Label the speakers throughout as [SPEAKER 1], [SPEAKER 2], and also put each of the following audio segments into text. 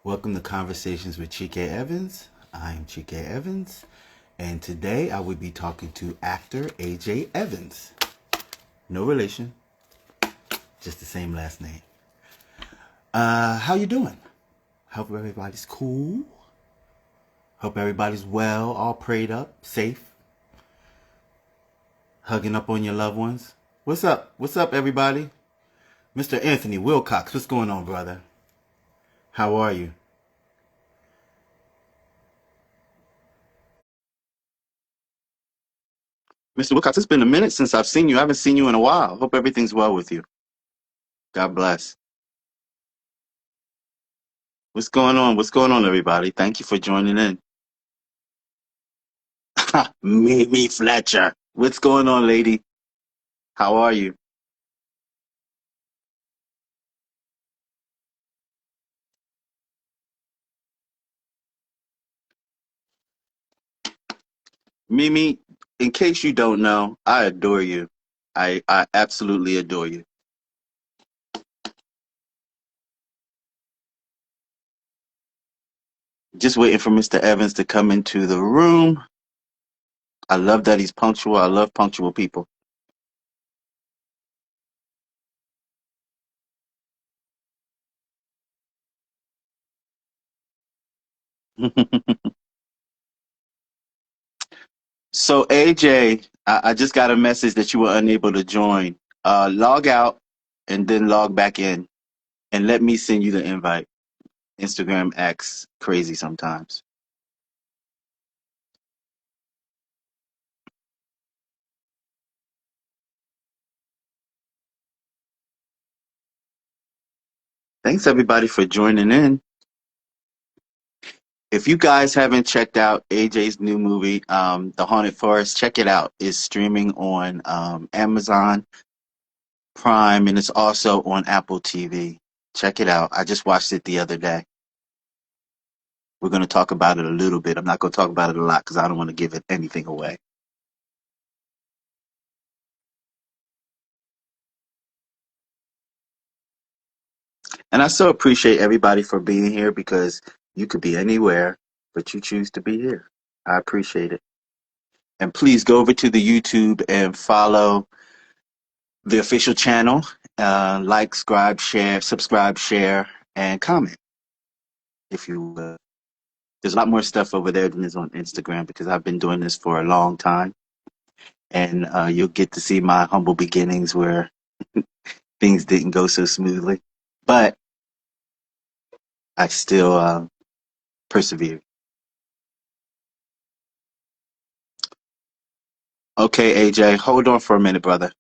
[SPEAKER 1] Welcome to Conversations with Chike Evans. I am Chike Evans, and today I will be talking to actor AJ Evans. No relation, just the same last name. How you doing? Hope everybody's cool. Hope everybody's well, all prayed up, safe, hugging up on your loved ones. What's up? What's up, everybody? Mr. Anthony Wilcox, what's going on, brother? How are you? Mr. Wilcox, it's been a minute since I've seen you. I haven't seen you in a while. Hope everything's well with you. God bless. What's going on? What's going on, everybody? Thank you for joining in. Mimi Fletcher. What's going on, lady? How are you? Mimi, in case you don't know, I adore you. I absolutely adore you. Just waiting for Mr. Evans to come into the room. I love that he's punctual. I love punctual people. So, AJ, I just got a message that you were unable to join. Log out and then log back in and let me send you the invite. Instagram acts crazy sometimes. Thanks everybody for joining in. If you guys haven't checked out AJ's new movie, The Haunted Forest, check it out. It's streaming on Amazon Prime and it's also on Apple TV. Check it out. I just watched it the other day. We're going to talk about it a little bit. I'm not going to talk about it a lot because I don't want to give it anything away. And I so appreciate everybody for being here because you could be anywhere, but you choose to be here. I appreciate it. And please go over to the YouTube and follow the official channel. Like, subscribe, share, and comment if you will. There's a lot more stuff over there than is on Instagram because I've been doing this for a long time. And you'll get to see my humble beginnings where things didn't go so smoothly. But I still persevere. Okay, AJ, hold on for a minute, brother.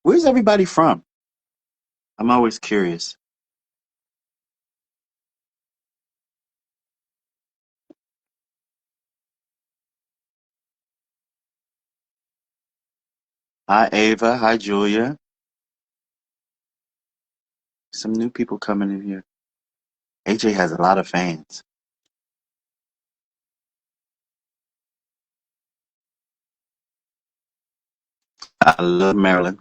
[SPEAKER 1] Where's everybody from? I'm always curious. Hi, Ava. Hi, Julia. Some new people coming in here. AJ has a lot of fans. I love Maryland.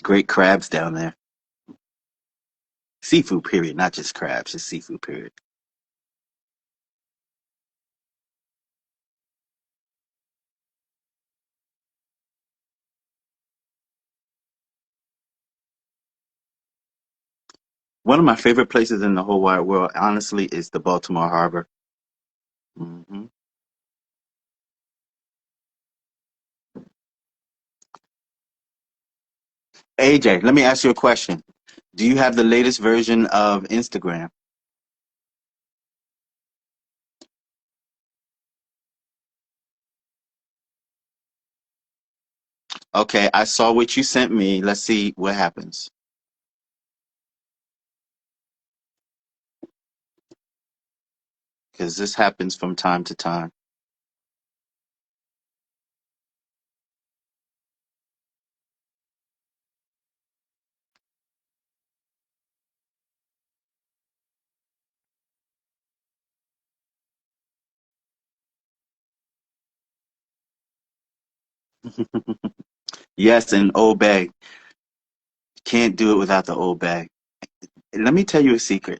[SPEAKER 1] Great crabs down there. Seafood, period. Not just crabs, just seafood, period. One of my favorite places in the whole wide world, honestly, is the Baltimore Harbor. hmm AJ, let me ask you a question. Do you have the latest version of Instagram? Okay, I saw what you sent me. Let's see what happens. Because this happens from time to time. Yes, and Old Bay. Can't do it without the Old Bay. And let me tell you a secret.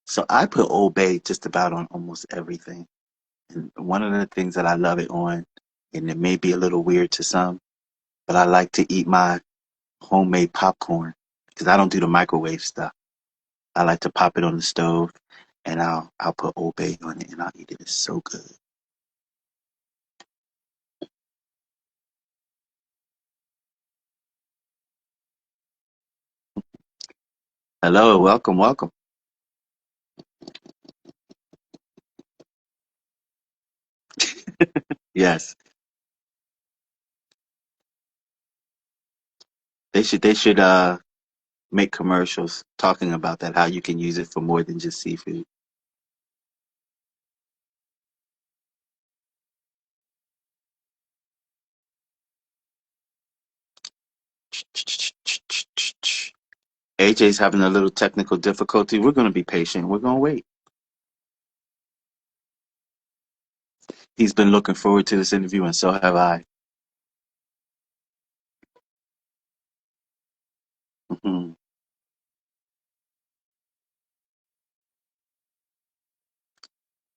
[SPEAKER 1] So I put Old Bay just about on almost everything. And one of the things that I love it on, and it may be a little weird to some, but I like to eat my homemade popcorn because I don't do the microwave stuff. I like to pop it on the stove and I'll put Old Bay on it and I'll eat it. It's so good. Hello, welcome, welcome. Yes, they should make commercials talking about that, how you can use it for more than just seafood. AJ's having a little technical difficulty. We're going to be patient. We're going to wait. He's been looking forward to this interview, and so have I. Mhm.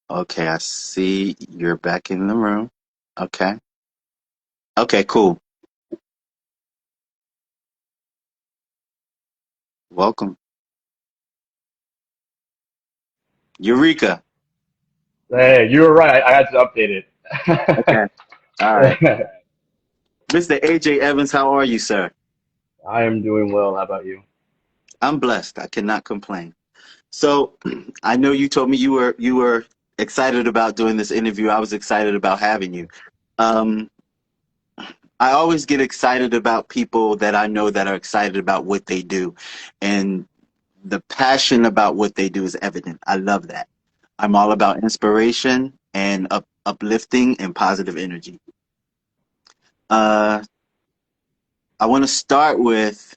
[SPEAKER 1] Okay, I see you're back in the room. Okay. Okay, cool. Welcome. Eureka.
[SPEAKER 2] Hey, you were right. I had to update
[SPEAKER 1] Okay. All right.
[SPEAKER 2] it.
[SPEAKER 1] Mr. AJ Evans, how are you, sir?
[SPEAKER 2] I am doing well. How about you?
[SPEAKER 1] I'm blessed. I cannot complain. So, I know you told me you were excited about doing this interview. I was excited about having you. Um, I always get excited about people that I know that are excited about what they do. And the passion about what they do is evident. I love that. I'm all about inspiration and uplifting and positive energy. Uh, I want to start with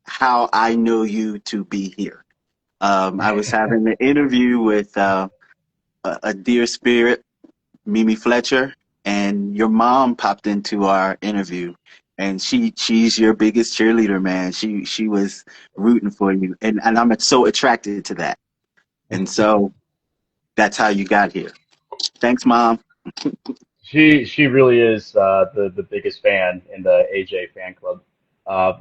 [SPEAKER 1] how I know you to be here. I was having an interview with a dear spirit, Mimi Fletcher, and your mom popped into our interview, and she's your biggest cheerleader, man. She was rooting for you, and I'm so attracted to that, and so that's how you got here. Thanks, mom.
[SPEAKER 2] She really is the biggest fan in the AJ fan club. Uh,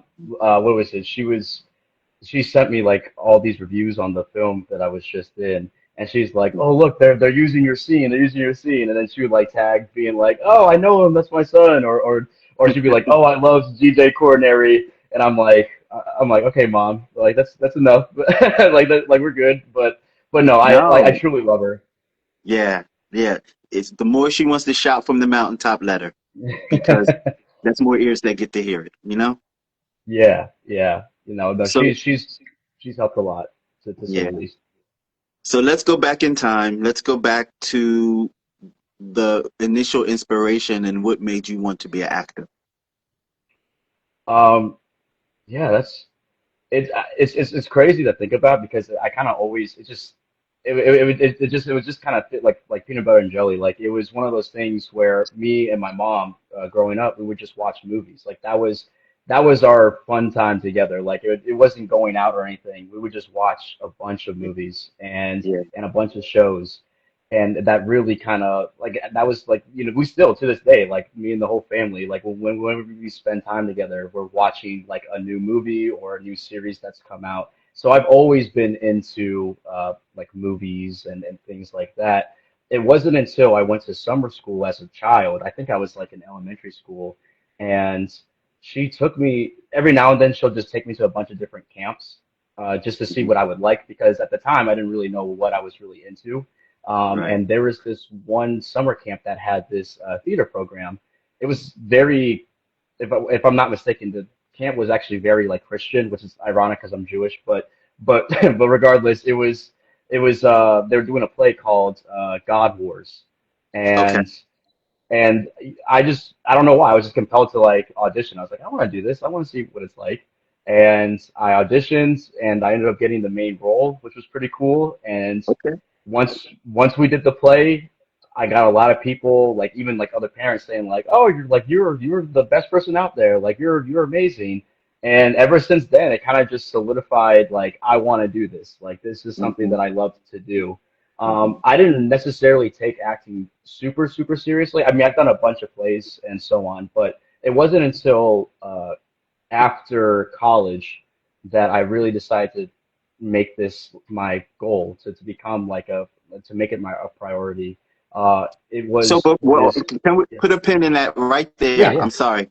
[SPEAKER 2] what was it? She sent me like all these reviews on the film that I was just in, and she's like, "Oh, look, they're using your scene, they're using your scene," and then she would like tag being like, "Oh, I know him, that's my son," or she'd be like, "Oh, I love GJ Coronary," and I'm like, "Okay, mom, like that's enough, like like we're good," but no, I
[SPEAKER 1] No,
[SPEAKER 2] truly love her.
[SPEAKER 1] yeah, yeah. It's the more she wants to shout from the mountaintop, let her, because that's more ears that get to hear it. You know.
[SPEAKER 2] Yeah, yeah, no,
[SPEAKER 1] So
[SPEAKER 2] she's helped a lot to say
[SPEAKER 1] yeah.
[SPEAKER 2] the least.
[SPEAKER 1] So let's go back in time. Let's go back to the initial inspiration and what made you want to be an actor.
[SPEAKER 2] Um, yeah, it's crazy to think about because I kind of always it was just kind of fit like peanut butter and jelly. Like it was one of those things where me and my mom growing up, we would just watch movies. Like that was our fun time together. Like it wasn't going out or anything. We would just watch a bunch of movies
[SPEAKER 1] Yeah,
[SPEAKER 2] and a bunch of shows. And that really kind of like that was like we still to this day like me and the whole family like whenever we spend time together we're watching like a new movie or a new series that's come out. So I've always been into like movies and things like that. It wasn't until I went to summer school as a child. I think I was like in elementary school, and she took me every now and then. She'll just take me to a bunch of different camps just to see
[SPEAKER 1] mhm,
[SPEAKER 2] what I would like because at the time I didn't really know what I was really into.
[SPEAKER 1] right.
[SPEAKER 2] And there was this one summer camp that had this theater program. It was very, if I'm not mistaken, the camp was actually very like Christian, which is ironic because I'm Jewish. But but regardless, it was they were doing a play called God Wars,
[SPEAKER 1] Okay.
[SPEAKER 2] and and I don't know why I was just compelled to like audition. I was like, I want to do this. I want to see what it's like. And I auditioned and I ended up getting the main role, which was pretty cool. And
[SPEAKER 1] Okay.
[SPEAKER 2] once we did the play, I got a lot of people, like even like other parents saying like, "Oh, you're the best person out there. Like you're amazing." And ever since then, it kind of just solidified like I want to do this. Like this is something
[SPEAKER 1] Hmm.
[SPEAKER 2] that I love to do.
[SPEAKER 1] Hmm.
[SPEAKER 2] I didn't necessarily take acting super seriously. I mean, I've done a bunch of plays and so on, but it wasn't until after college that I really decided to make this my goal to become like a to make it my a priority. It
[SPEAKER 1] So,
[SPEAKER 2] was
[SPEAKER 1] but well,
[SPEAKER 2] this.
[SPEAKER 1] can we
[SPEAKER 2] Yeah,
[SPEAKER 1] put a pin in that right
[SPEAKER 2] yeah,
[SPEAKER 1] there?
[SPEAKER 2] yeah.
[SPEAKER 1] I'm sorry.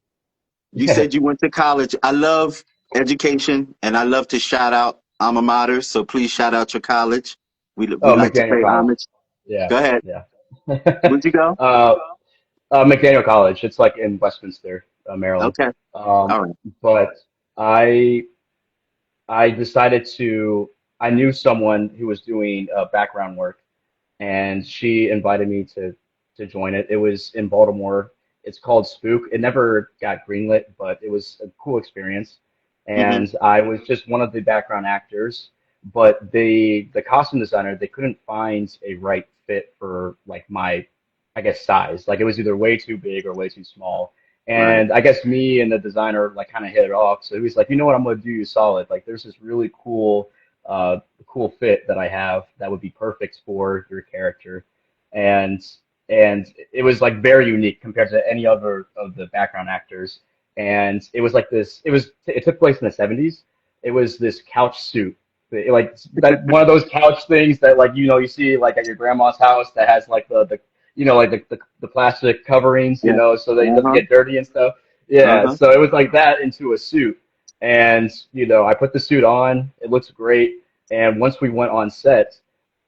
[SPEAKER 1] You
[SPEAKER 2] Yeah.
[SPEAKER 1] said you went to college. I love education, and I love to shout out alma maters. So please shout out your college. We
[SPEAKER 2] Oh,
[SPEAKER 1] like to
[SPEAKER 2] McDaniel
[SPEAKER 1] pay
[SPEAKER 2] College.
[SPEAKER 1] homage.
[SPEAKER 2] Yeah,
[SPEAKER 1] Go ahead.
[SPEAKER 2] yeah.
[SPEAKER 1] Where'd you go?
[SPEAKER 2] uh, McDaniel College. It's like in Westminster, Maryland.
[SPEAKER 1] Okay.
[SPEAKER 2] Um,
[SPEAKER 1] All right.
[SPEAKER 2] but I I decided to. I knew someone who was doing background work, and she invited me to join it. It was in Baltimore. It's called Spook. It never got greenlit, but it was a cool experience.
[SPEAKER 1] Hmm.
[SPEAKER 2] And I was just one of the background actors, but the costume designer, they couldn't find a right fit for like my, I guess, size. Like it was either way too big or way too small.
[SPEAKER 1] Right.
[SPEAKER 2] And I guess me and the designer like kind of hit it off. So he was like, you know what, I'm gonna do you solid. Like there's this really cool fit that I have that would be perfect for your character, and it was like very unique compared to any other of the background actors. And it was like this. It took place in the '70s. It was this couch suit, like that one of those couch things that like you see like at your grandma's house that has like the like the plastic coverings,
[SPEAKER 1] Yeah.
[SPEAKER 2] so that it doesn't
[SPEAKER 1] Uh-huh.
[SPEAKER 2] get dirty and stuff. Yeah,
[SPEAKER 1] Uh-huh.
[SPEAKER 2] so it was like that into a suit. And I put the suit on. It looks great. And once we went on set,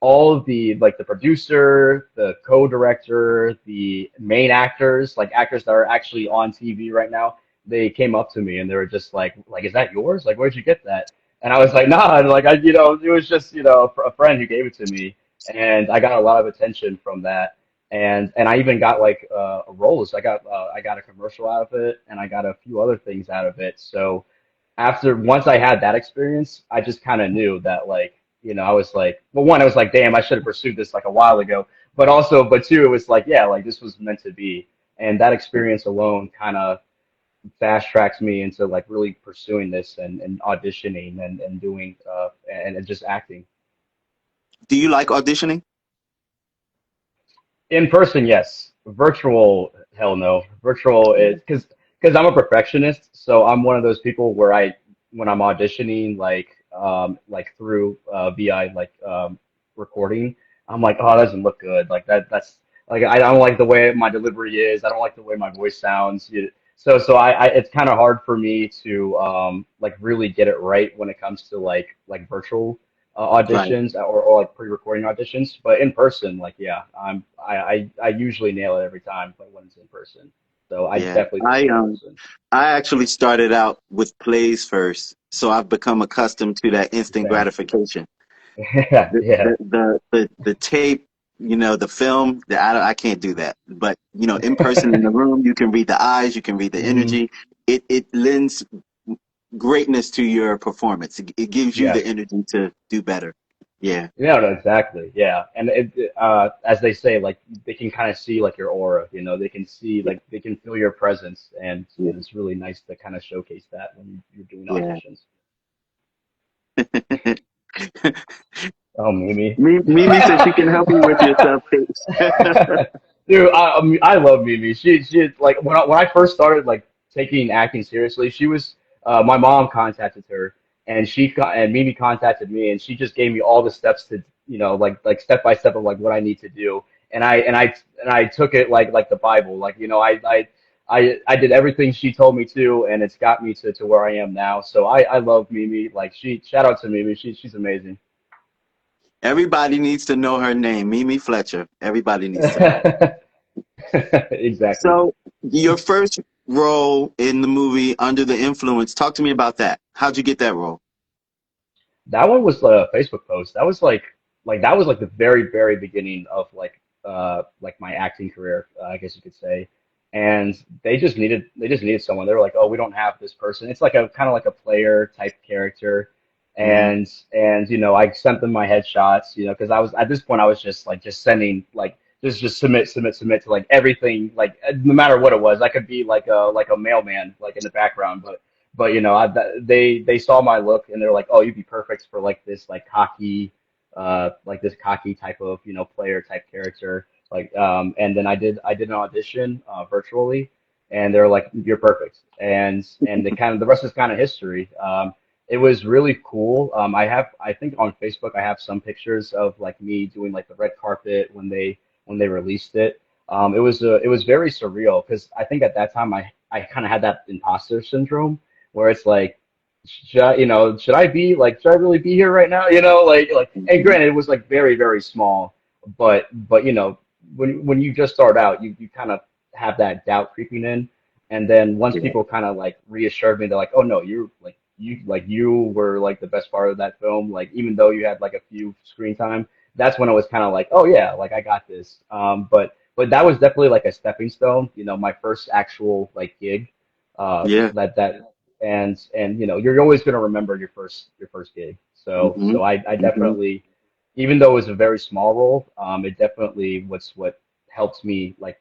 [SPEAKER 2] all of the like the producer, the co-director, the main actors, like actors that are actually on TV right now, they came up to me and they were just like, is that yours? Like, where'd you get that? And I was like, nah, like it was just a friend who gave it to me, and I got a lot of attention from that. And I even got like roles. I got a commercial out of it, and I got a few other things out of it. So after once I had that experience, I just kind of knew that like I was like, well, one, I was like, damn, I should have pursued this like a while ago. But two, it was like, yeah, like this was meant to be. And that experience alone kind of fast tracks me into like really pursuing this and auditioning and doing and just acting.
[SPEAKER 1] Do you like auditioning?
[SPEAKER 2] In person, yes. Virtual, hell no. Virtual is because I'm a perfectionist, so I'm one of those people where when I'm auditioning like through VI recording, I'm like, oh, that doesn't look good. Like that's like I don't like the way my delivery is. I don't like the way my voice sounds. So it's kind of hard for me to like really get it right when it comes to like virtual
[SPEAKER 1] Right.
[SPEAKER 2] auditions or like pre-recording auditions. But in person, like yeah, I usually nail it every time, but when it's in person. So I
[SPEAKER 1] Yeah.
[SPEAKER 2] definitely
[SPEAKER 1] I
[SPEAKER 2] prefer in
[SPEAKER 1] um
[SPEAKER 2] person.
[SPEAKER 1] I actually started out with plays first, so I've become accustomed to that instant
[SPEAKER 2] Same.
[SPEAKER 1] gratification.
[SPEAKER 2] Yeah,
[SPEAKER 1] The
[SPEAKER 2] yeah.
[SPEAKER 1] the tape, the film, I can't do that. But in person in the room, you can read the eyes, you can read the
[SPEAKER 2] Hmm.
[SPEAKER 1] energy. It lends greatness to your performance. It gives you
[SPEAKER 2] Yeah.
[SPEAKER 1] the energy to do better. Yeah.
[SPEAKER 2] Yeah, no, exactly. Yeah. And as they say, like they can kind of see like your aura, they can see like they can feel your presence,
[SPEAKER 1] Yeah.
[SPEAKER 2] and it's really nice to kind of showcase that when you're doing
[SPEAKER 1] Yeah.
[SPEAKER 2] auditions. Oh, Mimi.
[SPEAKER 1] Mimi says she can help you with your self-tapes.
[SPEAKER 2] Dude, I love Mimi. She like when I first started like taking acting seriously, she was my mom contacted her, and and Mimi contacted me, and she just gave me all the steps to like step by step of like what I need to do, and I took it like the Bible, like I did everything she told me to, and it's got me to where I am now. So I love Mimi. Like shout out to Mimi. She's amazing.
[SPEAKER 1] Everybody needs to know her name, Mimi Fletcher. Everybody needs to know.
[SPEAKER 2] Exactly.
[SPEAKER 1] So, your first role in the movie Under the Influence, talk to me about that. How'd you get that role?
[SPEAKER 2] That one was a Facebook post. That was that was like the very beginning of like my acting career, I guess you could say. And they just needed someone. They were like, "Oh, we don't have this person." It's like a kind of like a player type character.
[SPEAKER 1] Hmm.
[SPEAKER 2] And I sent them my headshots, because I was at this point I was just sending like just submit to like everything, like no matter what it was. I could be like a mailman like in the background, but you know, they saw my look and they're like, oh, you'd be perfect for like this like this cocky type of player type character. Like and then I did an audition virtually, and they're like, you're perfect, and the rest is kind of history. It was really cool. I think on Facebook I have some pictures of like me doing like the red carpet when they released it. It was very surreal because I think at that time I kind of had that imposter syndrome where it's like, should I really be here right now? And
[SPEAKER 1] Mhm.
[SPEAKER 2] granted, it was like very, very small, but when you just start out, you kind of have that doubt creeping in, and then once
[SPEAKER 1] Yeah.
[SPEAKER 2] people kind of like reassured me, they're like, oh no, you were like the best part of that film, like even though you had like a few screen time. That's when I was kind of like, oh yeah, like I got this. But that was definitely like a stepping stone, my first actual like gig.
[SPEAKER 1] Yeah.
[SPEAKER 2] That and you're always gonna remember your first gig.
[SPEAKER 1] Hmm.
[SPEAKER 2] I
[SPEAKER 1] Hmm.
[SPEAKER 2] definitely, even though it was a very small role, it definitely was what helped me like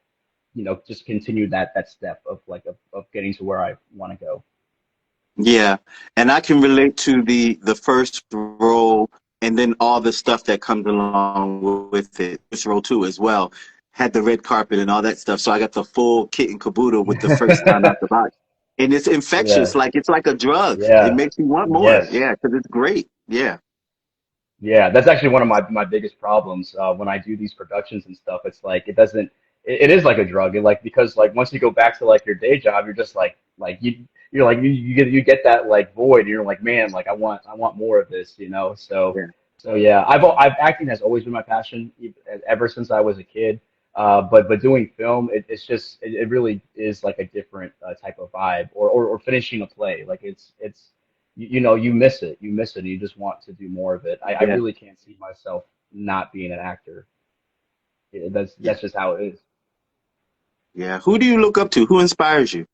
[SPEAKER 2] just continue that step of like of getting to where I want to go.
[SPEAKER 1] Yeah, and I can relate to the first role and then all the stuff that comes along with it. First role too as well. Had the red carpet and all that stuff. So I got the full kit and caboodle with the first time out the box. And it's
[SPEAKER 2] Yeah,
[SPEAKER 1] infectious, like it's like a drug. It
[SPEAKER 2] yeah,
[SPEAKER 1] makes you want more.
[SPEAKER 2] yes.
[SPEAKER 1] Yeah, because it's great. Yeah.
[SPEAKER 2] Yeah, that's actually one of my biggest problems when I do these productions and stuff. It's like it doesn't. It is like a drug. Like because like once you go back to like your day job, you're just like you're like you get that like void. And you're like, man, like I want more of this,
[SPEAKER 1] Yeah.
[SPEAKER 2] So yeah, I've acting has always been my passion ever since I was a kid. But doing film, it really is like a different type of vibe. Or finishing a play, like it's you miss it, and you just want to do more of it. I
[SPEAKER 1] Yeah.
[SPEAKER 2] really can't see myself not being an actor.
[SPEAKER 1] Yeah.
[SPEAKER 2] That's just how it is.
[SPEAKER 1] Yeah. Who do you look up to? Who inspires you?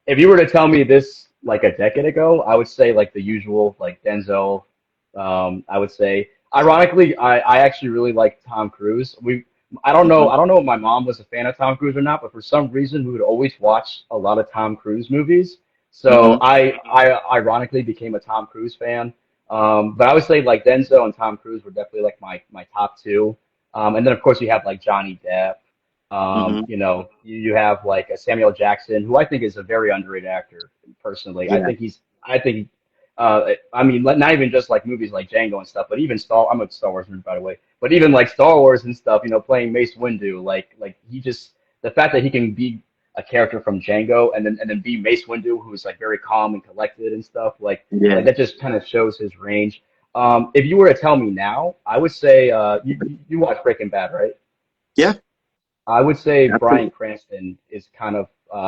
[SPEAKER 2] If you were to tell me this like a decade ago, I would say like the usual, like Denzel. I would say, ironically, I actually really like Tom Cruise.
[SPEAKER 1] Hmm.
[SPEAKER 2] I don't know if my mom was a fan of Tom Cruise or not, but for some reason we would always watch a lot of Tom Cruise movies. So
[SPEAKER 1] Hmm.
[SPEAKER 2] I ironically became a Tom Cruise fan. But I would say like Denzel and Tom Cruise were definitely like my top two. And then of course you have like Johnny Depp.
[SPEAKER 1] Hmm.
[SPEAKER 2] You have like a Samuel Jackson, who I think is a very underrated actor. Personally,
[SPEAKER 1] Yeah.
[SPEAKER 2] I think, I mean, not even just like movies like Django and stuff, but even I'm a Star Wars nerd, by the way. But even like Star Wars and stuff, playing Mace Windu, like he just the fact that he can be a character from Django and then be Mace Windu, who's like very calm and collected and stuff, like
[SPEAKER 1] Yeah.
[SPEAKER 2] that just kind of shows his range. If you were to tell me now, I would say you watch Breaking Bad, right?
[SPEAKER 1] Yeah.
[SPEAKER 2] I would say Bryan
[SPEAKER 1] Absolutely.
[SPEAKER 2] Cranston is kind of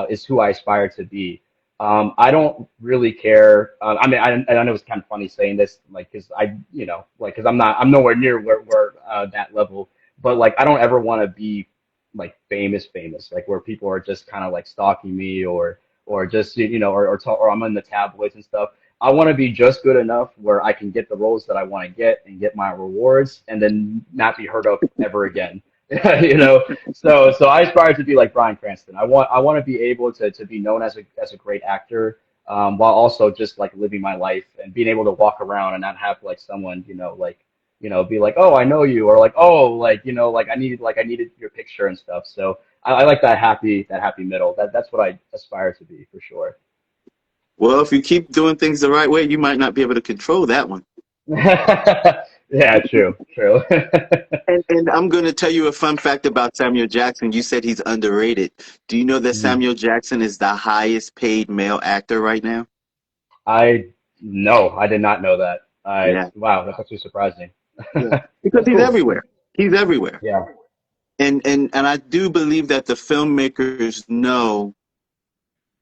[SPEAKER 2] is who I aspire to be. I don't really care. I mean, I know it's kind of funny saying this, like, because like, because I'm nowhere near where that level. But like, I don't ever want to be like famous, like where people are just kind of like stalking me or just or I'm in the tabloids and stuff. I want to be just good enough where I can get the roles that I want to get and get my rewards, and then not be heard of ever again. you know, so I aspire to be like Bryan Cranston. I want to be able to be known as a great actor, while also just like living my life and being able to walk around and not have like someone be like, oh, I know you, or like, oh, like I needed your picture and stuff. So I like that happy middle. That's what I aspire to be for sure.
[SPEAKER 1] Well, if you keep doing things the right way, you might not be able to control that one.
[SPEAKER 2] Yeah, true, true.
[SPEAKER 1] And I'm going to tell you a fun fact about Samuel Jackson. You said he's underrated. Do you know that
[SPEAKER 2] Mhm.
[SPEAKER 1] Samuel Jackson is the highest paid male actor right now?
[SPEAKER 2] I No, I did not know that. I
[SPEAKER 1] Yeah.
[SPEAKER 2] Wow, that's actually surprising.
[SPEAKER 1] Yeah. Because
[SPEAKER 2] That's
[SPEAKER 1] he's
[SPEAKER 2] cool.
[SPEAKER 1] everywhere. He's everywhere.
[SPEAKER 2] Yeah,
[SPEAKER 1] And I do believe that the filmmakers know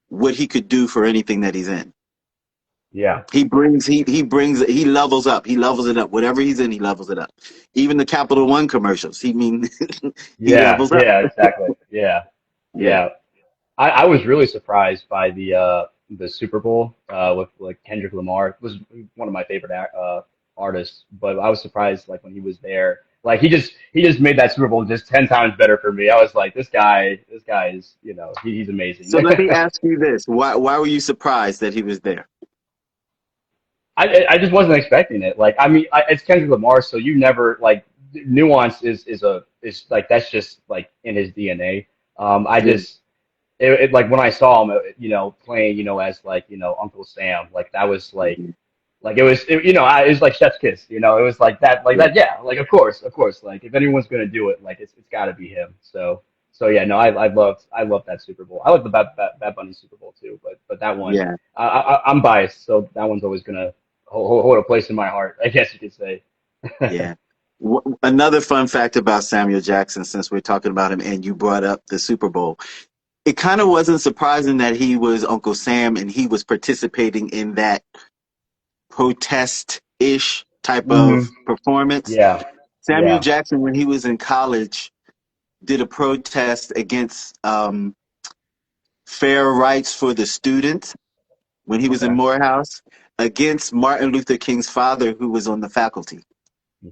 [SPEAKER 1] what he could do for anything that he's in.
[SPEAKER 2] yeah,
[SPEAKER 1] He levels up. He levels it up. Whatever he's in, he levels it up. Even the Capital One commercials. He
[SPEAKER 2] yeah,
[SPEAKER 1] levels up.
[SPEAKER 2] yeah, exactly. Yeah,
[SPEAKER 1] Yeah.
[SPEAKER 2] yeah. I was really surprised by the Super Bowl with like Kendrick Lamar. It was one of my favorite artists, but I was surprised like when he was there. Like he just made that Super Bowl just 10 times better for me. I was like, this guy is, he's amazing.
[SPEAKER 1] So let me ask you this: why were you surprised that he was there?
[SPEAKER 2] I just wasn't expecting it. Like, I mean, it's Kendrick Lamar, so you never like nuance is like that's just like in his DNA. I
[SPEAKER 1] Yeah.
[SPEAKER 2] just like when I saw him, playing, as like Uncle Sam, like that was
[SPEAKER 1] Mhm.
[SPEAKER 2] like it was like Chef's Kiss, it was like
[SPEAKER 1] Yeah.
[SPEAKER 2] that, yeah, like of course, like if anyone's gonna do it, like it's got to be him. So yeah, no, I loved that Super Bowl. I like the Bad Bunny Super Bowl too, but that one,
[SPEAKER 1] Yeah.
[SPEAKER 2] I'm biased, so that one's always gonna hold a place in my heart, I guess you could say.
[SPEAKER 1] Yeah. Another fun fact about Samuel Jackson, since we're talking about him and you brought up the Super Bowl, it kind of wasn't surprising that he was Uncle Sam and he was participating in that protest-ish type
[SPEAKER 2] Hmm.
[SPEAKER 1] of performance.
[SPEAKER 2] Yeah,
[SPEAKER 1] Samuel
[SPEAKER 2] yeah.
[SPEAKER 1] Jackson, when he was in college, did a protest against fair rights for the students when he was in
[SPEAKER 2] Okay.
[SPEAKER 1] Morehouse against Martin Luther King's father, who was on the faculty.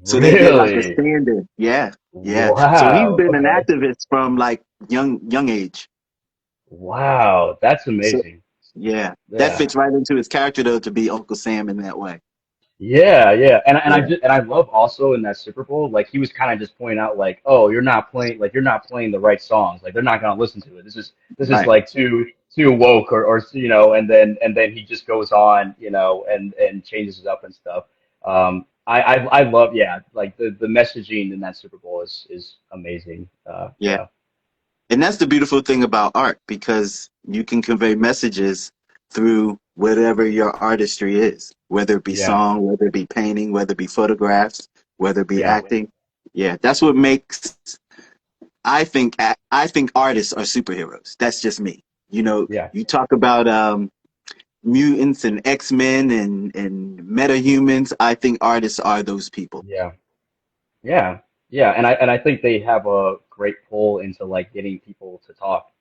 [SPEAKER 1] So they did like a
[SPEAKER 2] Really?
[SPEAKER 1] stand-in. Yeah, yeah. So he's
[SPEAKER 2] Wow.
[SPEAKER 1] been an
[SPEAKER 2] Okay.
[SPEAKER 1] activist from like young age.
[SPEAKER 2] Wow. That's
[SPEAKER 1] So
[SPEAKER 2] amazing.
[SPEAKER 1] yeah, that
[SPEAKER 2] Yeah.
[SPEAKER 1] fits right into his character though to be Uncle Sam in that way.
[SPEAKER 2] Yeah, yeah,
[SPEAKER 1] Yeah,
[SPEAKER 2] and I love also in that Super Bowl, like he was kind of just pointing out, like, oh, you're not playing the right songs, like they're not gonna listen to it. This is
[SPEAKER 1] right.
[SPEAKER 2] like too woke, or and then he just goes on, and changes it up and stuff. I love, yeah, like the messaging in that Super Bowl is amazing.
[SPEAKER 1] Yeah,
[SPEAKER 2] Yeah,
[SPEAKER 1] and that's the beautiful thing about art because you can convey messages through whatever your artistry is, whether it be
[SPEAKER 2] yeah,
[SPEAKER 1] song, whether it be painting, whether it be photographs, whether it be
[SPEAKER 2] yeah,
[SPEAKER 1] acting. Yeah, that's what makes I think artists are superheroes. That's just me.
[SPEAKER 2] yeah,
[SPEAKER 1] You talk about mutants and X-Men and metahumans. I think artists are those people.
[SPEAKER 2] yeah. Yeah, yeah, and I think they have a great pull into like getting people to talk,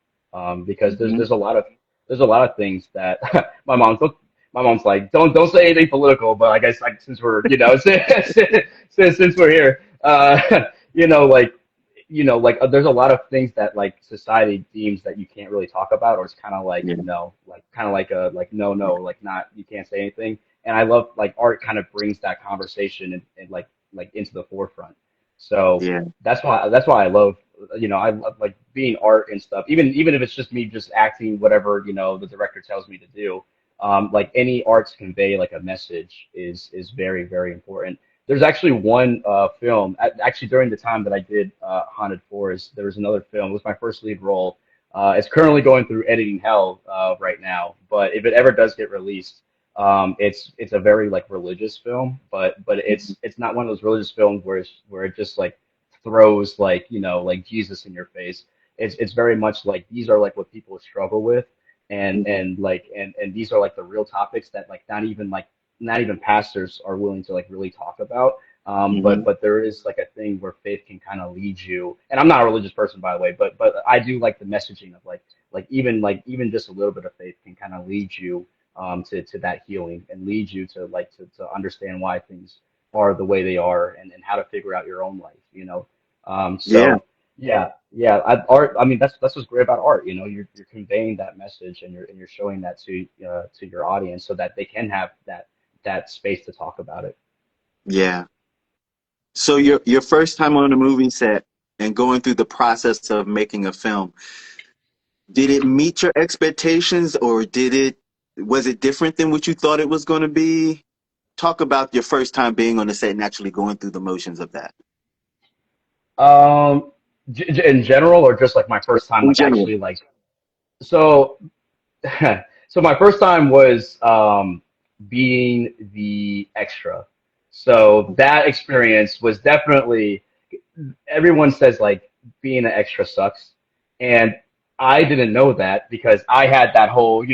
[SPEAKER 2] because there's
[SPEAKER 1] Hmm.
[SPEAKER 2] there's a lot of there's a lot of things that my mom's like, don't say anything political, but I guess like since we're since we're here, like there's a lot of things that like society deems that you can't really talk about, or it's kind of like
[SPEAKER 1] Yeah,
[SPEAKER 2] kind of like a like no, like not, you can't say anything. And I love like art kind of brings that conversation and like into the forefront. So
[SPEAKER 1] yeah,
[SPEAKER 2] that's why I love, I love like being art and stuff. Even if it's just me just acting whatever, the director tells me to do. Like any art to convey like a message is very, very important. There's actually one film, actually during the time that I did Haunted Forest, there was another film. It was my first lead role. It's currently going through editing hell right now, but if it ever does get released, it's a very like religious film, but
[SPEAKER 1] mhm,
[SPEAKER 2] it's not one of those religious films where it just like throws like like Jesus in your face. It's very much like these are like what people struggle with,
[SPEAKER 1] mhm,
[SPEAKER 2] and these are like the real topics that like not even pastors are willing to like really talk about. But
[SPEAKER 1] mhm.
[SPEAKER 2] but there is like a thing where faith can kind of lead you, and I'm not a religious person, by the way, but I do like the messaging of like even just a little bit of faith can kind of lead you to that healing, and lead you to to understand why things are the way they are, and how to figure out your own life.
[SPEAKER 1] Yeah,
[SPEAKER 2] So yeah, yeah, art. I mean, that's what's great about art. You're conveying that message, and you're showing that to your audience so that they can have that space to talk about it.
[SPEAKER 1] yeah. So
[SPEAKER 2] Yeah.
[SPEAKER 1] your first time on a movie set and going through the process of making a film, did it meet your expectations or was it different than what you thought it was going to be? Talk about your first time being on the set and actually going through the motions of that.
[SPEAKER 2] Um, in general, or just like my first time,
[SPEAKER 1] In
[SPEAKER 2] like
[SPEAKER 1] general.
[SPEAKER 2] actually like so. So my first time was being the extra. So that experience was definitely, everyone says like being an extra sucks, and I didn't know that because I had that whole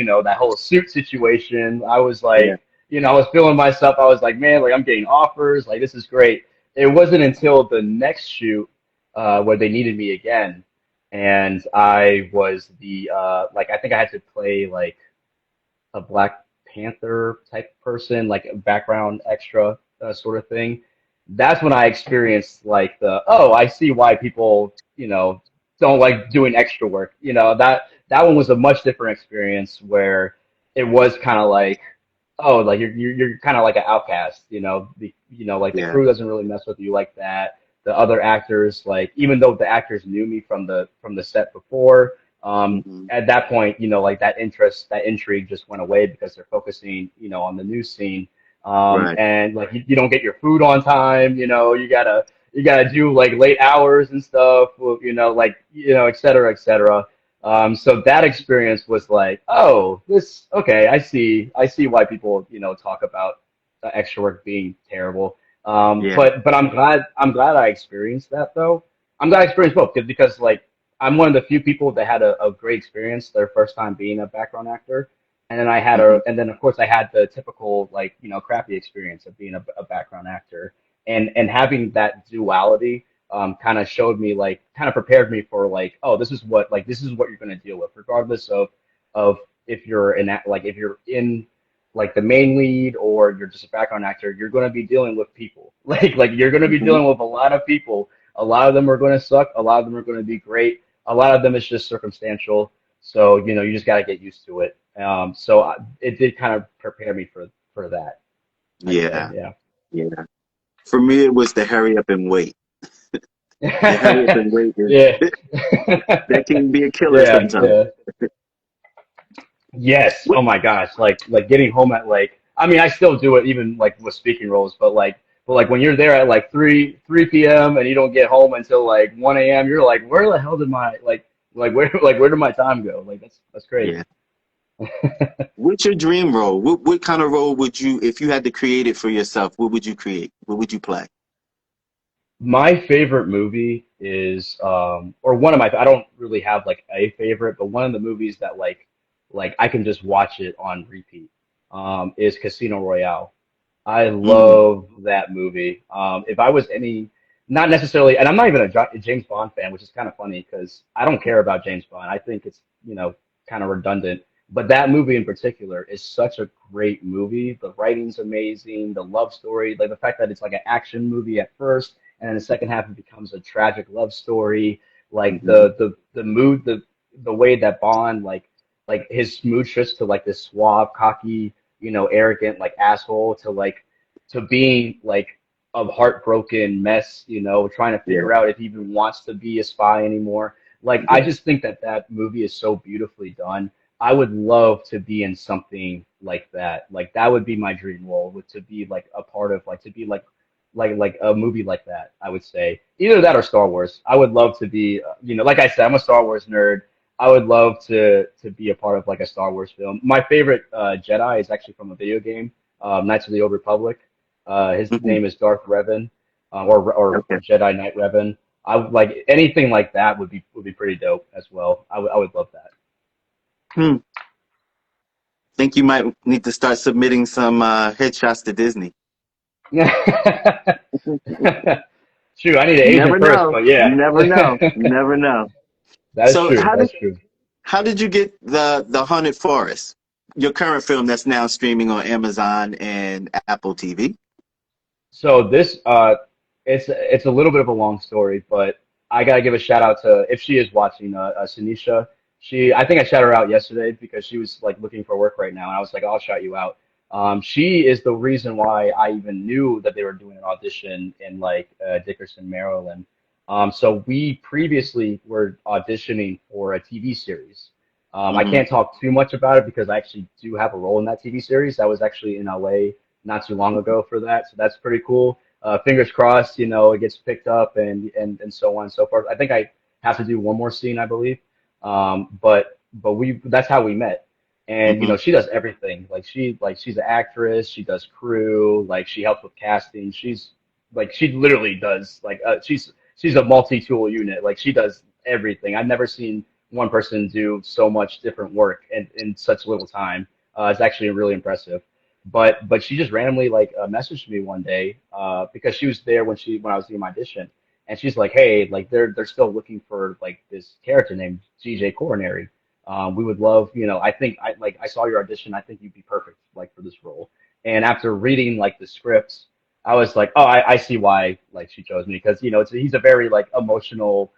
[SPEAKER 2] suit situation. I was
[SPEAKER 1] Yeah.
[SPEAKER 2] like, I was feeling myself. I was like, man, like I'm getting offers, like this is great. It wasn't until the next shoot where they needed me again, and I was the like I think I had to play like a Black Panther type person, like a background extra sort of thing. that's when I experienced like the, oh, I see why people, don't like doing extra work. That one was a much different experience where it was kind of like, oh, like you're kind of like an outcast, like the
[SPEAKER 1] Yeah.
[SPEAKER 2] crew doesn't really mess with you like that. The other actors, like even though the actors knew me from the set before,
[SPEAKER 1] Hmm.
[SPEAKER 2] at that point, like that interest, that intrigue just went away because they're focusing, on the new scene.
[SPEAKER 1] Right.
[SPEAKER 2] And like you don't get your food on time, you gotta do like late hours and stuff, well, like et cetera, et cetera. So that experience was like, oh, this okay, I see why people talk about extra work being terrible.
[SPEAKER 1] Yeah.
[SPEAKER 2] But I'm glad I experienced that though. I'm glad I experienced both because like I'm one of the few people that had a great experience their first time being a background actor.
[SPEAKER 1] Hmm.
[SPEAKER 2] And then of course I had the typical like crappy experience of being a background actor, and having that duality kind of showed me like kind of prepared me for like, oh, this is what you're going to deal with regardless of if you're if you're in like the main lead or you're just a background actor. You're going to be dealing with people like you're going to be
[SPEAKER 1] Hmm.
[SPEAKER 2] dealing with a lot of people. A lot of them are going to suck, a lot of them are going to be great, a lot of them is just circumstantial. So you just got to get used to it. It did kind of prepare me for that, I'd say.
[SPEAKER 1] Yeah.
[SPEAKER 2] Yeah.
[SPEAKER 1] Yeah. For me, it was the hurry up and wait. The hurry up and wait is
[SPEAKER 2] Yeah.
[SPEAKER 1] that can be a killer
[SPEAKER 2] Yeah,
[SPEAKER 1] sometimes.
[SPEAKER 2] yeah. Yes.
[SPEAKER 1] What?
[SPEAKER 2] Oh my gosh. Like getting home at like, I mean, I still do it even like with speaking roles, but like when you're there at like 3 p.m. and you don't get home until like 1 a.m., you're like, where the hell did my where did my time go? Like that's
[SPEAKER 1] Yeah.
[SPEAKER 2] crazy.
[SPEAKER 1] What's your dream role? What kind of role would you, if you had to create it for yourself, what would you create? What would you play?
[SPEAKER 2] My favorite movie is or one of my I don't really have like a favorite, but one of the movies that like I can just watch it on repeat is Casino Royale. I
[SPEAKER 1] Mm,
[SPEAKER 2] love that movie. If I was not necessarily, and I'm not even a James Bond fan, which is kind of funny because I don't care about James Bond. I think it's, kind of redundant. But that movie in particular is such a great movie. The writing's amazing, the love story, like the fact that it's like an action movie at first, and in the second half it becomes a tragic love story. Like
[SPEAKER 1] mhm.
[SPEAKER 2] the mood, the way that Bond like his mood shifts to like this suave, cocky, arrogant like asshole to being like a heartbroken mess, trying to
[SPEAKER 1] Yeah,
[SPEAKER 2] figure out if he even wants to be a spy anymore. Like I
[SPEAKER 1] yeah.
[SPEAKER 2] just think that movie is so beautifully done. I would love to be in something like that. Like that would be my dream role, would to be like a part of like to be like a movie like that. I would say either that or Star Wars. I would love to be, like I said, I'm a Star Wars nerd. I would love to be a part of like a Star Wars film. My favorite Jedi is actually from a video game, Knights of the Old Republic. His
[SPEAKER 1] Mhm.
[SPEAKER 2] name is Darth Revan, or
[SPEAKER 1] Okay.
[SPEAKER 2] Jedi Knight Revan. I would like anything like that would be pretty dope as well. I would love that.
[SPEAKER 1] Hmm. Think you might need to start submitting some headshots to Disney.
[SPEAKER 2] True, I need to
[SPEAKER 1] You
[SPEAKER 2] age it
[SPEAKER 1] never
[SPEAKER 2] first,
[SPEAKER 1] know.
[SPEAKER 2] but yeah,
[SPEAKER 1] You never know. You never know.
[SPEAKER 2] that is
[SPEAKER 1] So
[SPEAKER 2] true. That's true.
[SPEAKER 1] how did you get the Haunted Forest, your current film that's now streaming on Amazon and Apple TV?
[SPEAKER 2] So this it's a little bit of a long story, but I gotta give a shout out to if she is watching Sinisha. I think I shouted her out yesterday because she was like looking for work right now, and I was like, I'll shout you out. She is the reason why I even knew that they were doing an audition in like Dickerson, Maryland. So we previously were auditioning for a TV series. I
[SPEAKER 1] Hmm.
[SPEAKER 2] can't talk too much about it because I actually do have a role in that TV series. I was actually in LA not too long ago for that, so that's pretty cool. Fingers crossed, it gets picked up and so on and so forth. I think I have to do one more scene, I believe. But we that's how we met. And
[SPEAKER 1] Hmm.
[SPEAKER 2] she does everything. She's an actress, she does crew, like she helps with casting. She literally does she's a multi-tool unit. Like she does everything. I've never seen one person do so much different work in such little time. It's actually really impressive. But she just randomly like messaged me one day because she was there when I was doing my audition, and she's like, hey, like they're still looking for like this character named GJ Coronary. We would love, I think I saw your audition. I think you'd be perfect like for this role. And after reading like the scripts, I was like, oh, I see why like she chose me because he's a very like emotional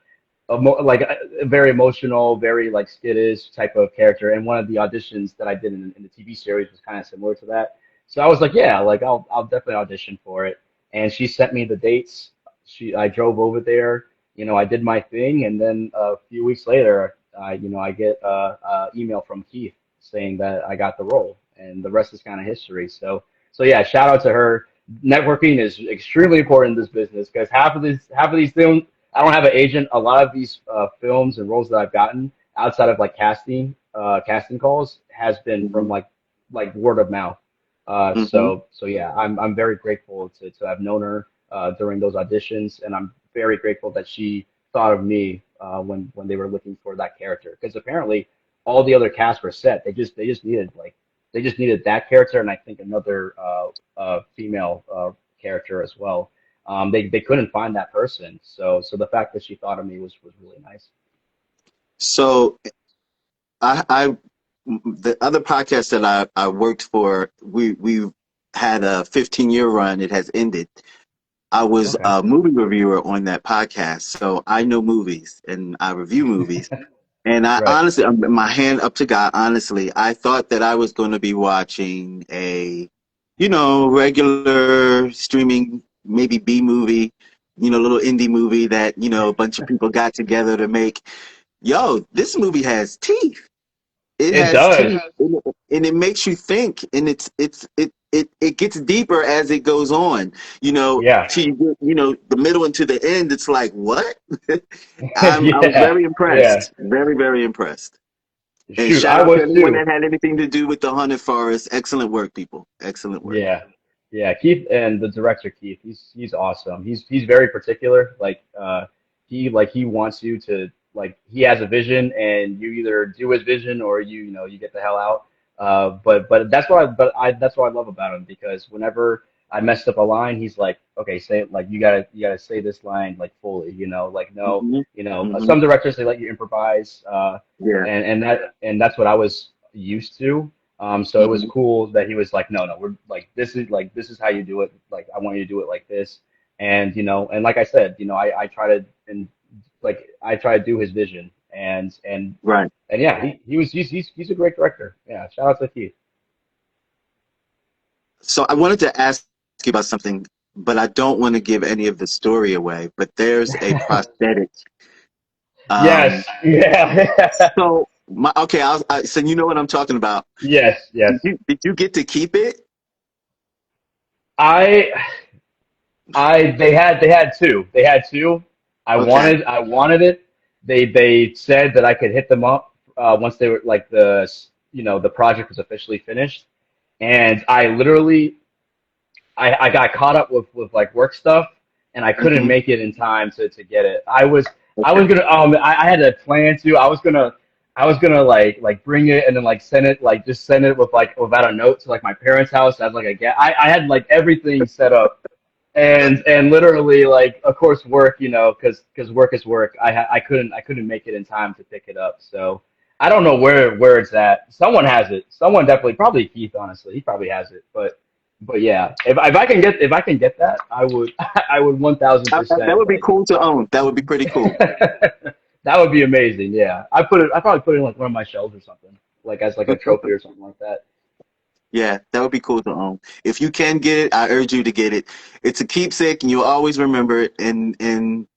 [SPEAKER 2] like a very emotional, very like skittish type of character. And one of the auditions that I did in the TV series was kind of similar to that. So I was like, yeah, like I'll definitely audition for it. And she sent me the dates. I drove over there. I did my thing, and then a few weeks later, I get a email from Keith saying that I got the role, and the rest is kind of history. So yeah, shout out to her. Networking is extremely important in this business because half of these things I don't have an agent. A lot of these films and roles that I've gotten outside of like casting calls has been from
[SPEAKER 1] Hmm.
[SPEAKER 2] like word of mouth.
[SPEAKER 1] Hmm.
[SPEAKER 2] So yeah, I'm very grateful to have known her during those auditions, and I'm very grateful that she thought of me when they were looking for that character because apparently all the other casts were set. They just needed that character and I think another female character as well. They couldn't find that person. So the fact that she thought of me was really nice.
[SPEAKER 1] So I the other podcast that I worked for, we had a 15-year run. It has ended. I was
[SPEAKER 2] Okay.
[SPEAKER 1] a movie reviewer on that podcast, so I know movies and I review movies. And I
[SPEAKER 2] Right.
[SPEAKER 1] honestly, my hand up to God, honestly, I thought that I was going to be watching a, regular streaming, maybe B movie, little indie movie that, a bunch of people got together to make. Yo, this movie has teeth. It
[SPEAKER 2] It
[SPEAKER 1] has
[SPEAKER 2] does.
[SPEAKER 1] teeth, and it makes you think, and it gets deeper as it goes on.
[SPEAKER 2] Yeah.
[SPEAKER 1] Till you get, the middle and to the end. It's like, what? I was
[SPEAKER 2] Yeah.
[SPEAKER 1] very
[SPEAKER 2] Yeah.
[SPEAKER 1] impressed, very very impressed. And
[SPEAKER 2] Shoot,
[SPEAKER 1] shout
[SPEAKER 2] I
[SPEAKER 1] out to
[SPEAKER 2] was
[SPEAKER 1] anyone
[SPEAKER 2] too.
[SPEAKER 1] that had anything to do with the Haunted Forest. Excellent work, people. Excellent work.
[SPEAKER 2] Yeah. Yeah. Keith and the director Keith, he's awesome. He's very particular. He wants you to like he has a vision and you either do his vision or you get the hell out. But that's what I love about him because whenever I messed up a line, he's like, okay, say it like you gotta say this line like fully, like no,
[SPEAKER 1] Hmm. Hmm.
[SPEAKER 2] some directors they let you improvise,
[SPEAKER 1] Yeah.
[SPEAKER 2] and that's what I was used to. So it was
[SPEAKER 1] Hmm.
[SPEAKER 2] cool that he was like, no, no, we're this is how you do it. Like I want you to do it like this, and like I said, I try to and like I try to do his vision,
[SPEAKER 1] Right.
[SPEAKER 2] and yeah, he's a great director. Yeah, shout out to Keith.
[SPEAKER 1] So I wanted to ask you about something, but I don't want to give any of the story away. But there's a prosthetic. Um,
[SPEAKER 2] Yes, yeah,
[SPEAKER 1] okay, so you know what I'm talking about.
[SPEAKER 2] yes,
[SPEAKER 1] Did
[SPEAKER 2] yes.
[SPEAKER 1] you get to keep it?
[SPEAKER 2] I they had two. They had two. I
[SPEAKER 1] Okay.
[SPEAKER 2] wanted I wanted it. They said that I could hit them up once they were like the project was officially finished, and I literally I got caught up with like work stuff, and I couldn't
[SPEAKER 1] Hmm.
[SPEAKER 2] make it in time to get it. I was
[SPEAKER 1] Okay.
[SPEAKER 2] gonna I had a plan to. I was gonna like bring it and then like send it like just send it with like without a note to like my parents' house as like a get. I had like everything set up and literally like of course work because work is work. I couldn't make it in time to pick it up. So I don't know where it's at. Someone has it. Someone definitely, probably Keith, honestly, he probably has it. But yeah, if I can get that, I would I would
[SPEAKER 1] That
[SPEAKER 2] 1000%
[SPEAKER 1] would be
[SPEAKER 2] like
[SPEAKER 1] cool to own. That would be pretty cool.
[SPEAKER 2] that would be amazing. Yeah, I probably put it in like one of my shelves or something, like as like a trophy or something like that.
[SPEAKER 1] Yeah, that would be cool to own. If you can get it, I urge you to get it. It's a keepsake and you'll always remember it. In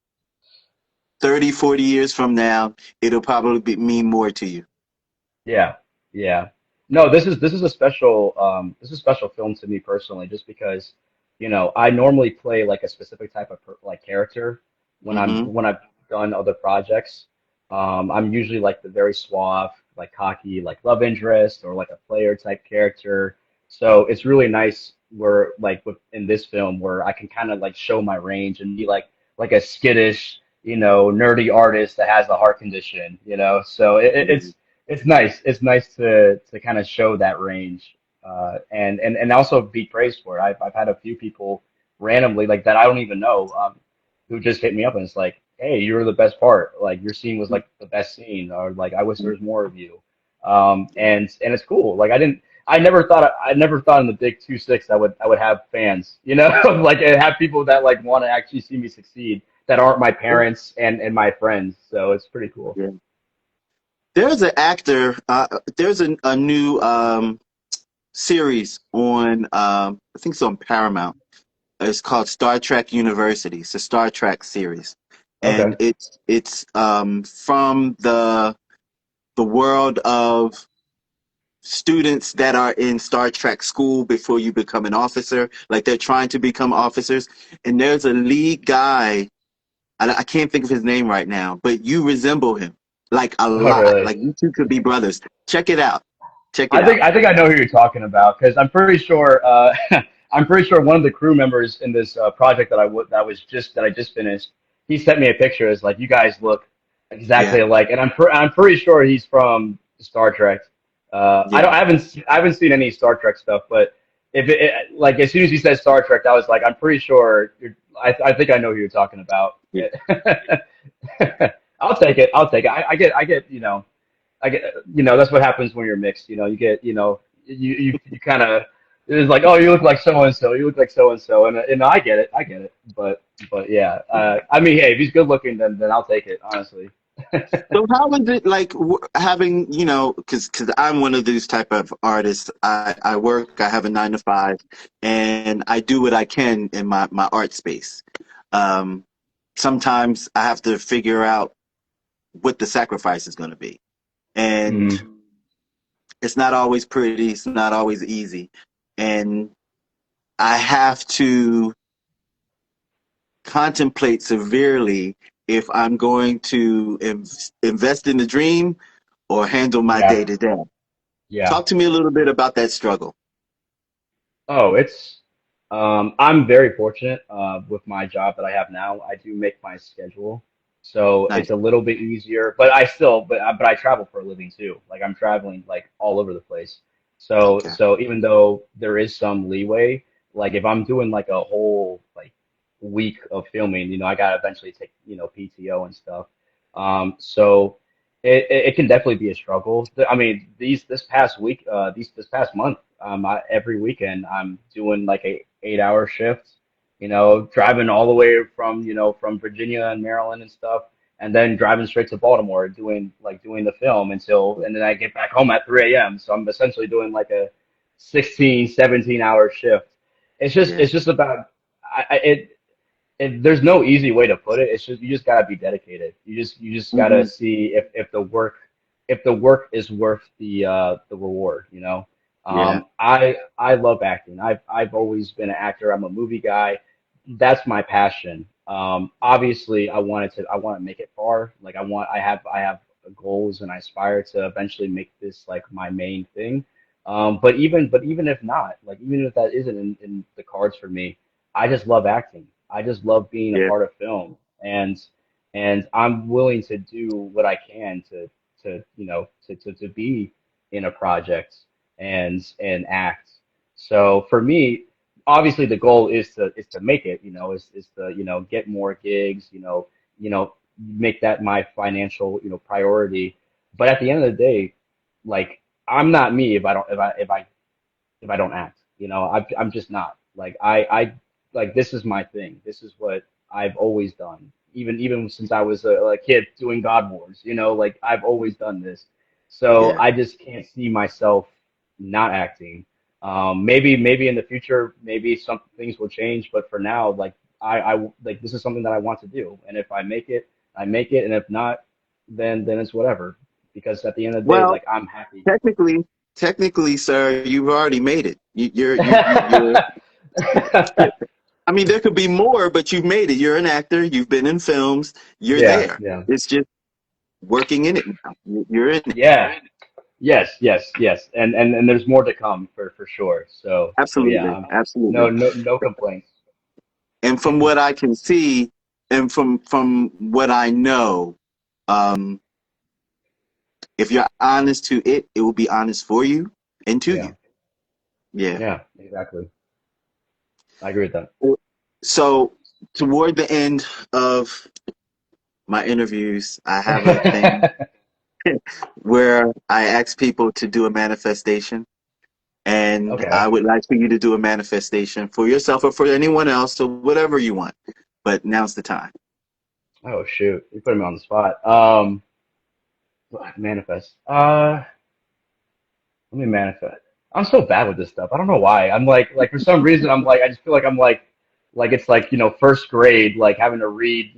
[SPEAKER 1] 30, 40 years from now, it'll probably mean more to you.
[SPEAKER 2] Yeah, yeah. No, this is a special film to me personally, just because, I normally play like a specific type of like character
[SPEAKER 1] Hmm.
[SPEAKER 2] when I've done other projects. I'm usually like the very suave, like cocky, like love interest or like a player type character. So it's really nice where like in this film where I can kind of like show my range and be like a skittish, nerdy artist that has a heart condition. So it's nice. It's nice to kind of show that range, and also be praised for it. I've had a few people randomly like that I don't even know, who just hit me up and it's like, hey, you were the best part. Like your scene was like the best scene, or like I wish there was more of you. And it's cool. Like I never thought in the Big 2-6 I would have fans, you know, like I have people that like want to actually see me succeed that aren't my parents and my friends. So it's pretty cool.
[SPEAKER 1] Yeah. There's an actor. There's a new series on. I think it's on Paramount. It's called Star Trek University. It's a Star Trek series, and
[SPEAKER 2] Okay.
[SPEAKER 1] it's from the world of students that are in Star Trek school before you become an officer. Like they're trying to become officers, and there's a lead guy. I can't think of his name right now, but you resemble him like a
[SPEAKER 2] Oh,
[SPEAKER 1] lot.
[SPEAKER 2] really?
[SPEAKER 1] Like you two could be brothers. Check it out. Check it out.
[SPEAKER 2] I think I know who you're talking about because I'm pretty sure I'm pretty sure one of the crew members in this project that I just finished, he sent me a picture. It's like you guys look
[SPEAKER 1] Yeah,
[SPEAKER 2] exactly alike, and I'm pretty sure he's from Star Trek.
[SPEAKER 1] yeah,
[SPEAKER 2] I haven't seen any Star Trek stuff, but if like as soon as he said Star Trek, I was like I'm pretty sure I think I know who you're talking about.
[SPEAKER 1] yeah,
[SPEAKER 2] I'll take it. I'll take it. I get you know. I get, you know, that's what happens when you're mixed. You know, you get, you know, you kind of, it's like, oh, you look like so and so, you look like so and I get it, I get it. But yeah, I mean, hey, if he's good looking, then I'll take it, honestly.
[SPEAKER 1] So how is it like having, because I'm one of those type of artists. I work, I have a 9 to 5, and I do what I can in my art space. Um, Sometimes I have to figure out what the sacrifice is going to be, and
[SPEAKER 2] Hmm.
[SPEAKER 1] it's not always pretty. It's not always easy, and I have to contemplate severely if I'm going to invest in the dream or handle my day
[SPEAKER 2] Yeah,
[SPEAKER 1] to day.
[SPEAKER 2] yeah.
[SPEAKER 1] Talk to me a little bit about that struggle.
[SPEAKER 2] Oh, it's I'm very fortunate with my job that I have now. I do make my schedule, so it's
[SPEAKER 1] Nice.
[SPEAKER 2] a little bit easier. But I still, but I travel for a living too. Like I'm traveling like all over the place.
[SPEAKER 1] Okay.
[SPEAKER 2] So even though there is some leeway, like if I'm doing like a whole like week of filming, you know, I gotta eventually take PTO and stuff. So it can definitely be a struggle. I mean, this past week, this past month, every weekend I'm doing like a 8 hour shift, you know, driving all the way from from Virginia and Maryland and stuff, and then driving straight to Baltimore doing the film and then I get back home at 3 a.m. So I'm essentially doing like a 16, 17 hour shift.
[SPEAKER 1] Yeah.
[SPEAKER 2] It's just about there's no easy way to put it. It's just you just gotta be dedicated. You just gotta
[SPEAKER 1] Hmm.
[SPEAKER 2] see if the work is worth the reward. You know,
[SPEAKER 1] Yeah.
[SPEAKER 2] I love acting. I've always been an actor. I'm a movie guy. That's my passion. Obviously, I want to make it far. Like I have goals and I aspire to eventually make this like my main thing. But even if not, like even if that isn't in the cards for me, I just love acting. I just love being a
[SPEAKER 1] Yeah.
[SPEAKER 2] part of film, and I'm willing to do what I can to be in a project and act. So for me, obviously the goal is to make it, is to get more gigs, make that my financial priority. But at the end of the day, like I'm not me if I don't act. I'm just not. I like this is my thing. This is what I've always done. Even since I was a kid doing God Wars, like I've always done this. So
[SPEAKER 1] Yeah.
[SPEAKER 2] I just can't see myself not acting. Maybe in the future, maybe some things will change, but for now, like I like this is something that I want to do. And if I make it, I make it, and if not, then it's whatever. Because at the end of the day,
[SPEAKER 1] Well,
[SPEAKER 2] like I'm happy.
[SPEAKER 1] technically, technically, sir, you've already made it. You're. I mean, there could be more, but you've made it. You're an actor. You've been in films. You're
[SPEAKER 2] Yeah,
[SPEAKER 1] there.
[SPEAKER 2] yeah,
[SPEAKER 1] It's just working in it now. You're in it.
[SPEAKER 2] yeah. Yes, yes, yes. And there's more to come for sure. So yeah,
[SPEAKER 1] Absolutely. Absolutely.
[SPEAKER 2] no complaints.
[SPEAKER 1] And from what I can see, and from what I know, um, if you're honest to it, it will be honest for you and to
[SPEAKER 2] Yeah,
[SPEAKER 1] you. Yeah.
[SPEAKER 2] yeah, exactly. I agree with that.
[SPEAKER 1] So toward the end of my interviews, I have a thing where I ask people to do a manifestation. And
[SPEAKER 2] Okay.
[SPEAKER 1] I would like for you to do a manifestation for yourself or for anyone else or whatever you want. But now's the time.
[SPEAKER 2] Oh shoot, you put me on the spot. Manifest. Let me manifest. I'm so bad with this stuff. I don't know why. I'm like for some reason I'm like I just feel like I'm like it's like first grade like having to read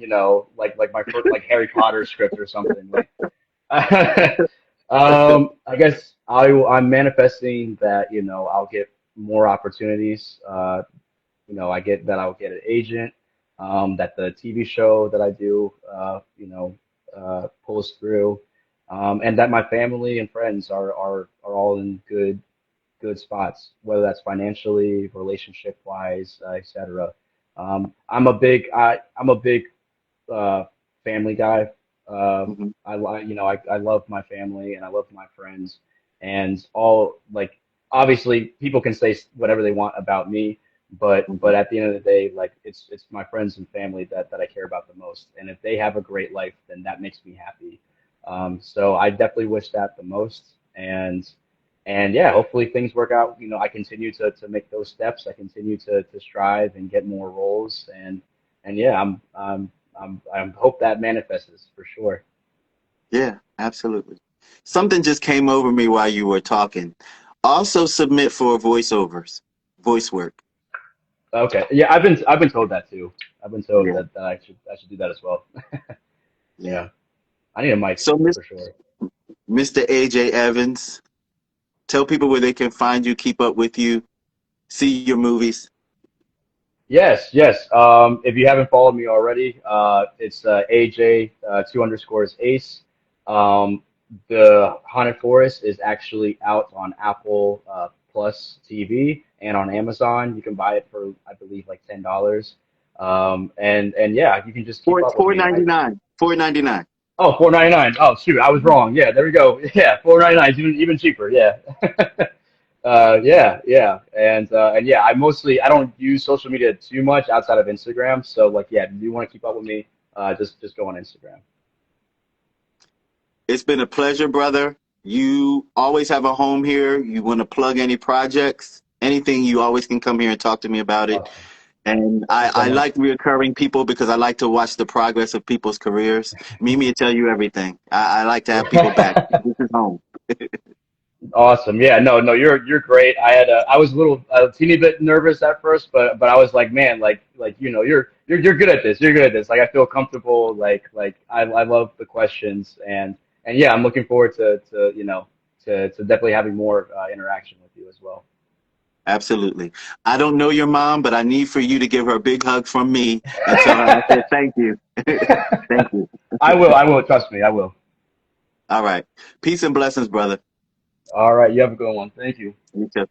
[SPEAKER 2] like my first like Harry Potter script or something like. I guess I'm manifesting that I'll get more opportunities. I get that I'll get an agent. That the TV show that I do, pulls through, and that my family and friends are all in good spots, whether that's financially, relationship wise, etc. I'm a big uh, family guy.
[SPEAKER 1] Mhm.
[SPEAKER 2] I love my family and I love my friends and all like obviously people can say whatever they want about me, but
[SPEAKER 1] Mhm.
[SPEAKER 2] at the end of the day, like it's my friends and family that I care about the most. And if they have a great life, then that makes me happy. So I definitely wish that the most. And yeah, hopefully things work out. I continue to make those steps. I continue to strive and get more roles and yeah, I hope that manifests for sure.
[SPEAKER 1] Yeah, absolutely. Something just came over me while you were talking. Also submit for voiceovers, voice work.
[SPEAKER 2] Okay. Yeah, I've been told that too. I've been told
[SPEAKER 1] Yeah,
[SPEAKER 2] that I should do that as well.
[SPEAKER 1] yeah.
[SPEAKER 2] Yeah. I need a mic
[SPEAKER 1] So,
[SPEAKER 2] for sure.
[SPEAKER 1] Mr. AJ Evans, tell people where they can find you, keep up with you, see your movies.
[SPEAKER 2] Yes, yes. If you haven't followed me already, it's AJ two underscores Ace. Um, the Haunted Forest is actually out on Apple Plus TV and on Amazon. You can buy it for I believe like $10. And yeah, you can just keep
[SPEAKER 1] Four
[SPEAKER 2] up with
[SPEAKER 1] four
[SPEAKER 2] me.
[SPEAKER 1] ninety nine. 4.99.
[SPEAKER 2] Oh, 4.99. Oh, shoot, I was wrong. Yeah, there we go. Yeah, 4.99 is even cheaper. Yeah. Yeah. And yeah, I don't use social media too much outside of Instagram. So like, yeah, if you want to keep up with me, just go on Instagram.
[SPEAKER 1] It's been a pleasure, brother. You always have a home here. You want to plug any projects, anything, you always can come here and talk to me about it.
[SPEAKER 2] Awesome.
[SPEAKER 1] And
[SPEAKER 2] Thank you so
[SPEAKER 1] I
[SPEAKER 2] much.
[SPEAKER 1] like reoccurring people because I like to watch the progress of people's careers. Mimi will tell you everything. I like to have people back. This is home.
[SPEAKER 2] Awesome. Yeah, no, you're great. I was a teeny bit nervous at first, but I was like, man, like you're good at this. You're good at this. Like I feel comfortable. Like I love the questions and yeah, I'm looking forward to definitely having more interaction with you as well.
[SPEAKER 1] Absolutely. I don't know your mom, but I need for you to give her a big hug from me and tell her I said thank you. Thank you.
[SPEAKER 2] I will. Trust me, I will.
[SPEAKER 1] All right. Peace and blessings, brother.
[SPEAKER 2] All right, you have a good one. Thank you.
[SPEAKER 1] You too.